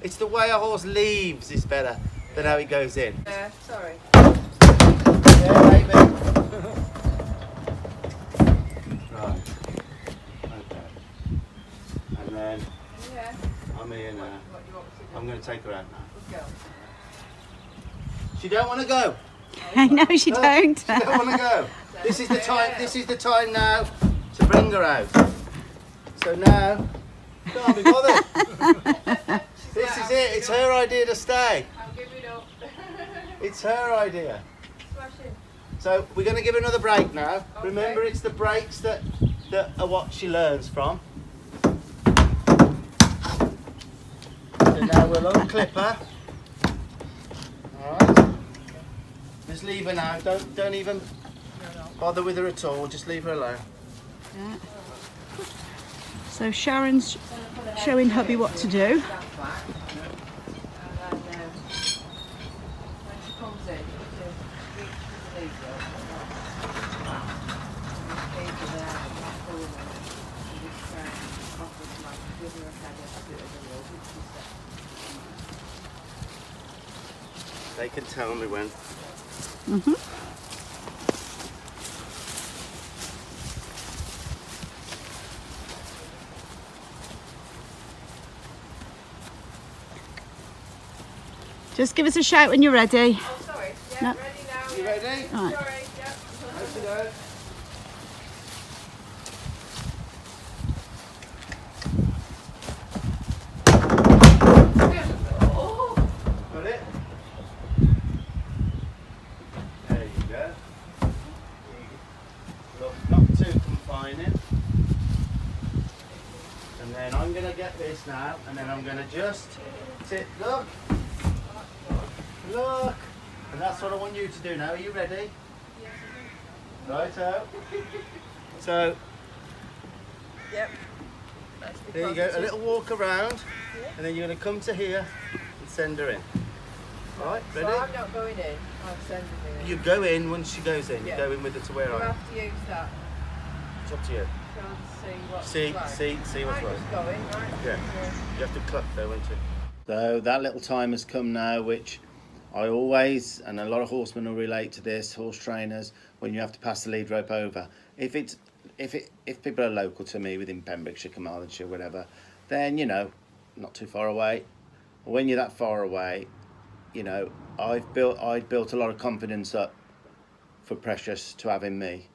It's the way a horse leaves is better than how it goes in. Yeah, sorry. Yeah, baby. Right. Okay. And then Yeah. I'm here now. What do you want me to do? I'm going to take her out now. Let's go. She don't want to go. I know she No, don't. She don't want to go. This is the time. This is the time now to bring her out. So now, can't be bothered. This is it. It's her idea to stay. I'm giving up. It's her idea. Smashing. So we're going to give her another break now. Okay. Remember, it's the breaks that are what she learns from. So now we'll unclip her. All right. Just leave her now. Don't even bother with her at all. Just leave her alone. Yeah. So Sharon's showing hubby what to do. Stand back. And then when she comes in, you reach for the lead rope. And just there, not pull her in. And just try and off the slack, give her a head and do it as a rope, which she said. They can tell me when. Just give us a shout when you're ready. Oh, sorry. Yeah, No. ready now. You yeah. ready? Right. Sorry, yeah. Let's go. Oh, Got it? There you go. Look, not too confining. And then I'm going to get this now, and then I'm going to just sit. Look. Look. And that's what I want you to do now. Are you ready? Right out. So, yep. That's there you go. A little walk around, and then you're going to come to here and send her in. Right, ready? So I'm not going in, I'm sending her in. You go in once she goes in. Yeah. You go in with her to where You I am. have to use that. It's up to you. Go and see what's See right. what's Might right. just go in, right? Yeah. You have to clap though, won't you? So that little time has come now, which I always, and a lot of horsemen will relate to this, horse trainers, when you have to pass the lead rope over. If people are local to me within Pembrokeshire, Carmarthenshire, whatever, then you know, not too far away. When you're that far away, you know, I'd built a lot of confidence up for Precious to have in me,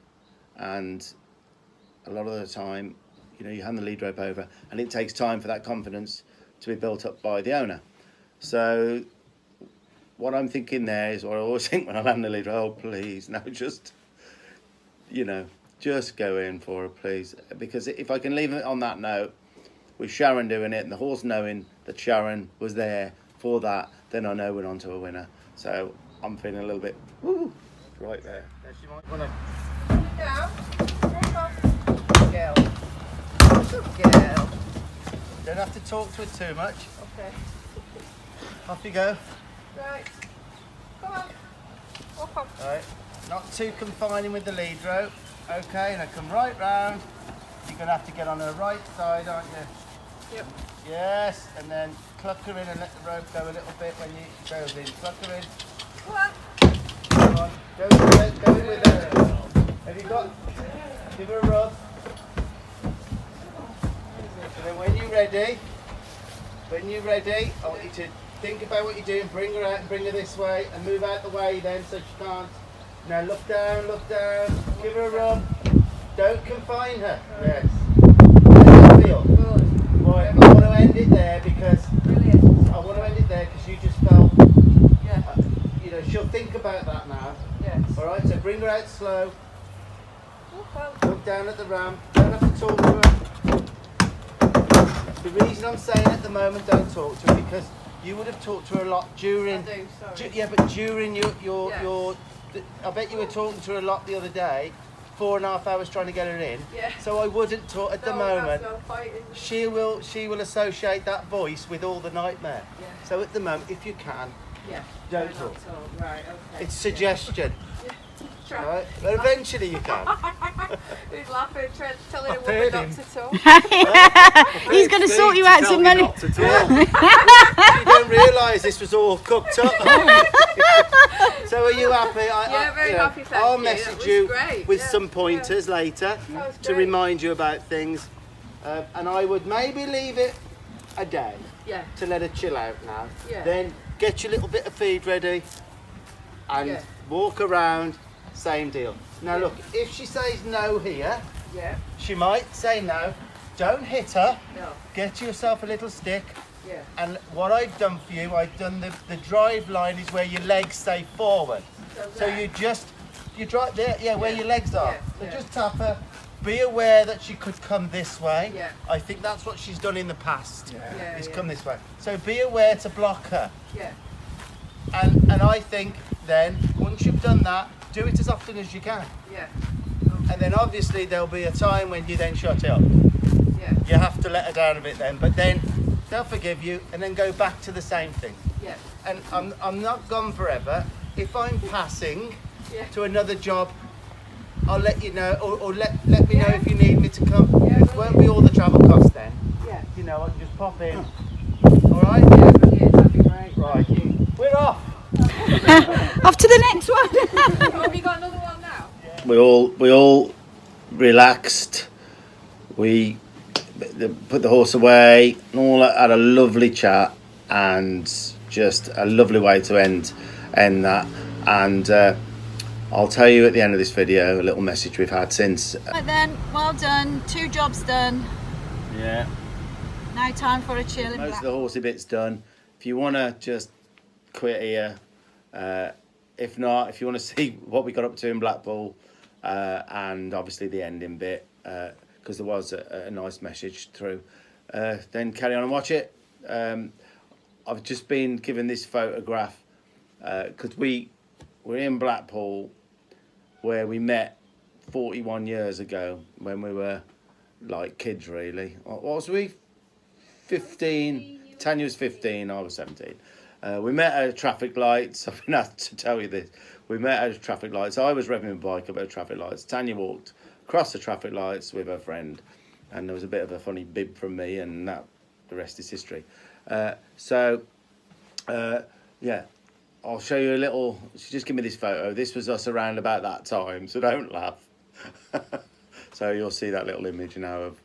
and a lot of the time, you know, you hand the lead rope over, and it takes time for that confidence to be built up by the owner. So what I'm thinking there is, what I always think when I land the lead rope, oh please, no, just, you know, just go in for it, please. Because if I can leave it on that note, with Sharon doing it and the horse knowing that Sharon was there for that, then I know we're on to a winner. So I'm feeling a little bit, woo, right there. She might want to. Down. Good girl. Good girl. Don't have to talk to her too much. Okay. Off you go. Right. Come on. Walk on. Right. Not too confining with the lead rope. Okay, now come right round. You're going to have to get on her right side, aren't you? Yep. Yes, and then cluck her in and let the rope go a little bit when you go in. Cluck her in. Come on. Come on. Go with it. Go in with her. Have you got? Give her a rub. And then when you're ready, I want you to think about what you're doing. Bring her out and bring her this way and move out the way then so she can't. Now look down, give her a rub. Don't confine her. Yes. How does it feel? Good. Right, I want to end it there because Brilliant. I want to end it there because you just felt, Yeah. you know, she'll think about that now. Yes. All right, so bring her out slow. Walk on. Look down at the ramp. Don't have to talk to her. The reason I'm saying at the moment don't talk to her because you would have talked to her a lot during. I do, sorry. Yeah, but during your Yes. I bet you were talking to her a lot the other day. 4.5 hours trying to get her in. Yeah. So I wouldn't talk at the No, moment. that's no fighting. She will associate that voice with all the nightmare. Yeah. So at the moment, if you can, Yeah. don't Not talk. talk. Right, okay. It's suggestion. Try. Right? But eventually you can. He's laughing, telling him what heard the him. doctor told. He's going to sort you out some money. You don't realise this was all cooked up. So are you happy? Yeah, very happy, thank I'll you. message That was you great, with yeah, some pointers later That was to great. remind you about things. And I would maybe leave it a day Yeah. to let her chill out now. Yeah. Then get your little bit of feed ready and Yeah. walk around, same deal. Now look, if she says no here, Yeah. she might say no. Don't hit her. No. Get yourself a little stick. Yeah. And what I've done for you, I've done the drive line is where your legs stay forward. So there. you drive there, yeah, where Yeah. your legs are. Yeah, So yeah. just tap her. Be aware that she could come this way. Yeah. I think that's what she's done in the past. Yeah, Is yeah. come this way. So be aware to block her. Yeah. And I think then once you've done that, do it as often as you can. Yeah. And then obviously there'll be a time when you then shut it up. Yeah. You have to let her down a bit then, but then they'll forgive you and then go back to the same thing. Yeah. And I'm not gone forever. If I'm passing Yeah. to another job, I'll let you know, or let me know Yeah. if you need me to come. Yeah, It won't be all the travel costs then. Yeah. You know, I can just pop in. All right? Yeah, brilliant. That'd be great. Right. We're off. Off to the next one. Oh, have you got another one now? We all relaxed. We put the horse away and all that, had a lovely chat and just a lovely way to end that. And I'll tell you at the end of this video a little message we've had since. Right then, well done. 2 jobs done. Yeah. Now time for a chill. Most of the horsey bit's done. If you want to just quit here, if not, if you want to see what we got up to in Blackpool and obviously the ending bit, because there was a nice message through, then carry on and watch it. I've just been given this photograph because we're in Blackpool where we met 41 years ago when we were like kids really. What was we? 15. Tanya was 15, I was 17. We met at traffic lights. I've been asked to tell you this. We met at traffic lights. I was revving my bike up at traffic lights. Tanya walked across the traffic lights with her friend, and there was a bit of a funny bib from me, and that the rest is history. Yeah, I'll show you a little. She just give me this photo. This was us around about that time, so don't laugh. So you'll see that little image now of,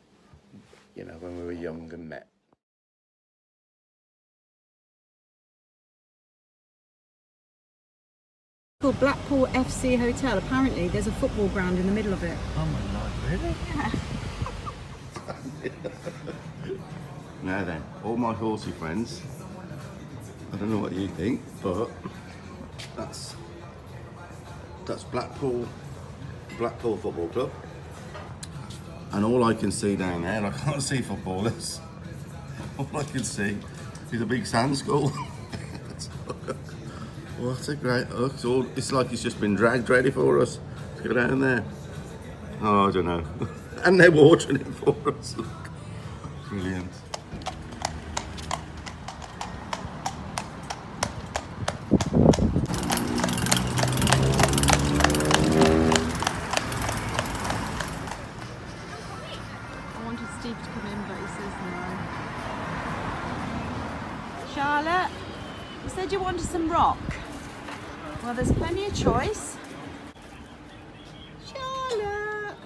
you know, when we were young and met. Called Blackpool FC Hotel. Apparently, there's a football ground in the middle of it. Oh my life, really? Now then, all my horsey friends, I don't know what you think, but that's Blackpool Football Club. And all I can see down there, and I can't see footballers, all I can see is a big sand skull. What a great look. It's like it's just been dragged ready for us. Let's go down there. Oh, I don't know. And they're watering it for us. Look. Brilliant. I wanted Steve to come in, but he says no. Charlotte, you said you wanted some rock. Well, there's plenty of choice. Charlotte.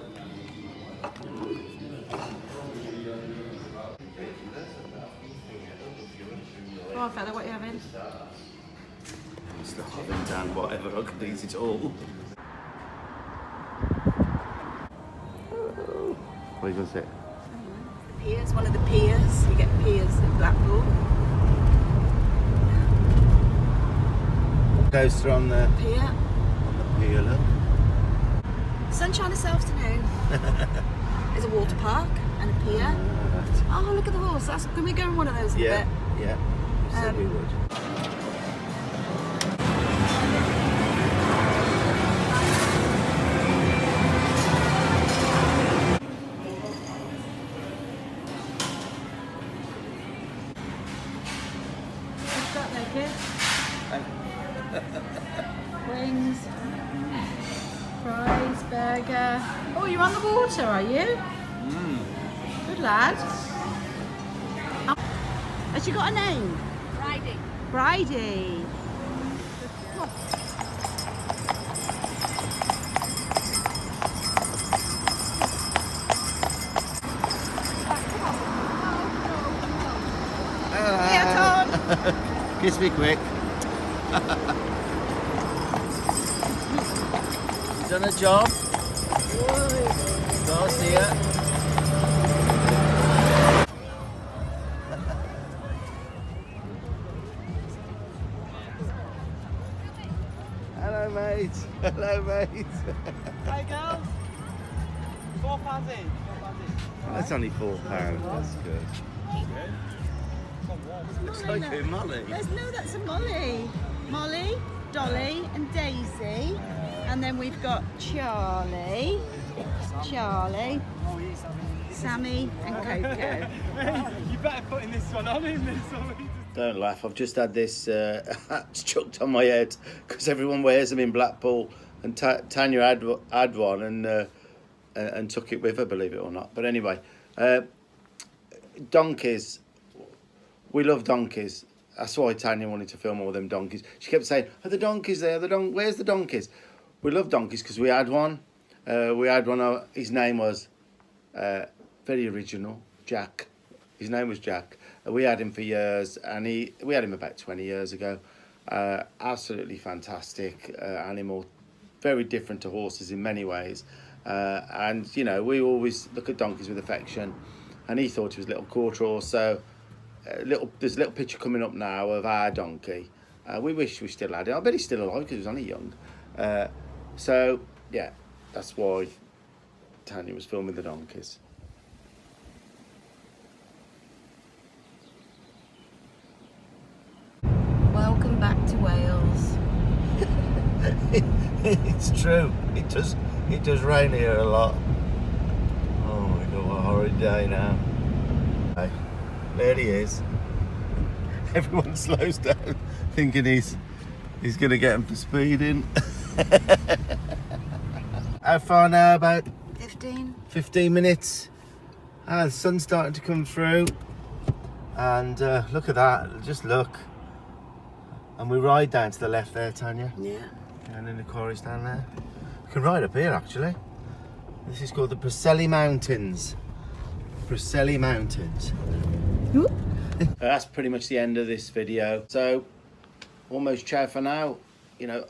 Go on, fella, what are you having? It's the having done whatever, I could eat it all. What are you going to say? The piers, one of the piers. You get piers in Blackpool. Coaster on the Pier. pier, look. Sunshine this afternoon. There's a water park and a pier. Oh, look at the horse. Can we go on one of those in a bit? Yeah. Said we would. What's that there, kid? Wings, fries, burger. Oh, you're on the water, are you? Good lad. Has she got a name? Friday. Bridie. Here, Tom. Kiss me quick. Done a job. Last here. Hello, mate. Hello, mate. Hey girls, £4 in. That's only £4. That's good. Looks like a Molly. That's a Molly. Molly, Dolly and Daisy. And then we've got Charlie, Sammy and Coco. You better putting this one on in this one. Don't laugh, I've just had this hats chucked on my head because everyone wears them in Blackpool, and Tanya had one and took it with her, believe it or not. But anyway, donkeys, we love donkeys. That's why Tanya wanted to film all them donkeys. She kept saying, are the donkeys there? Where's the donkeys? We love donkeys because we had one. His name was very original, Jack. His name was Jack. We had him for years, and we had him about 20 years ago. Absolutely fantastic animal, very different to horses in many ways. And you know, we always look at donkeys with affection, and he thought he was a little quarter horse. So there's a little picture coming up now of our donkey. We wish we still had it. I bet he's still alive because he was only young. So yeah, that's why Tanya was filming the donkeys. Welcome back to Wales. It's true. It does rain here a lot. Oh my god, what a horrid day now. Hey, there he is. Everyone slows down, thinking he's gonna get him for speeding. How far now? About 15 minutes. The sun's starting to come through, and look at that. Just look. And we ride down to the left there, Tanya. Yeah. And then the quarry's down there. We can ride up here, actually. This is called the Preseli Mountains. Preseli Mountains. That's pretty much the end of this video. So, almost ciao for now. You know,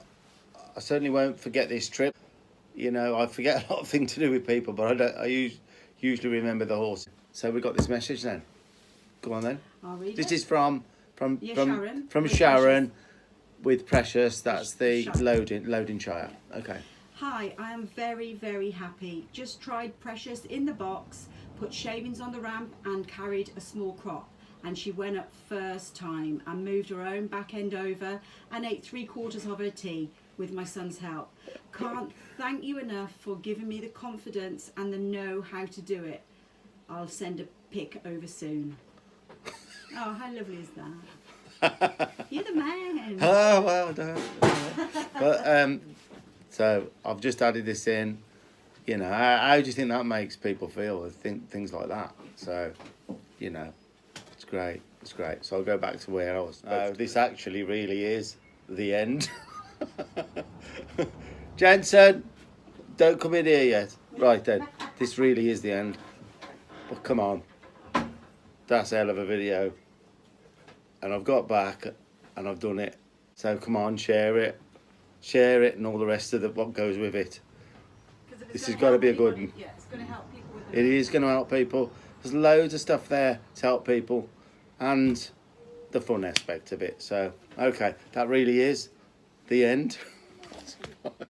I certainly won't forget this trip. You know, I forget a lot of things to do with people, but I usually remember the horse. So we got this message then. Go on then. I'll read This it. is from Sharon. Sharon with Precious. That's the Shire. loading shire. Okay. Hi, I am very, very happy. Just tried Precious in the box, put shavings on the ramp and carried a small crop. and she went up first time and moved her own back end over and ate 3/4 of her tea with my son's help. Can't thank you enough for giving me the confidence and the know how to do it. I'll send a pic over soon. Oh, how lovely is that? You're the man. Oh, well done. But so I've just added this in. You know, how do you think that makes people feel? Things like that. So, you know, it's great. It's great. So I'll go back to where I was. This actually really is the end. Jensen, don't come in here yet. Right then, this really is the end. But come on, that's a hell of a video. And I've got back and I've done it. So come on, share it, and all the rest of what goes with it. This has got to be a good one. Yeah, it's going to help people with It is going to help people. There's loads of stuff there to help people, and the fun aspect of it. So, okay, that really is the end.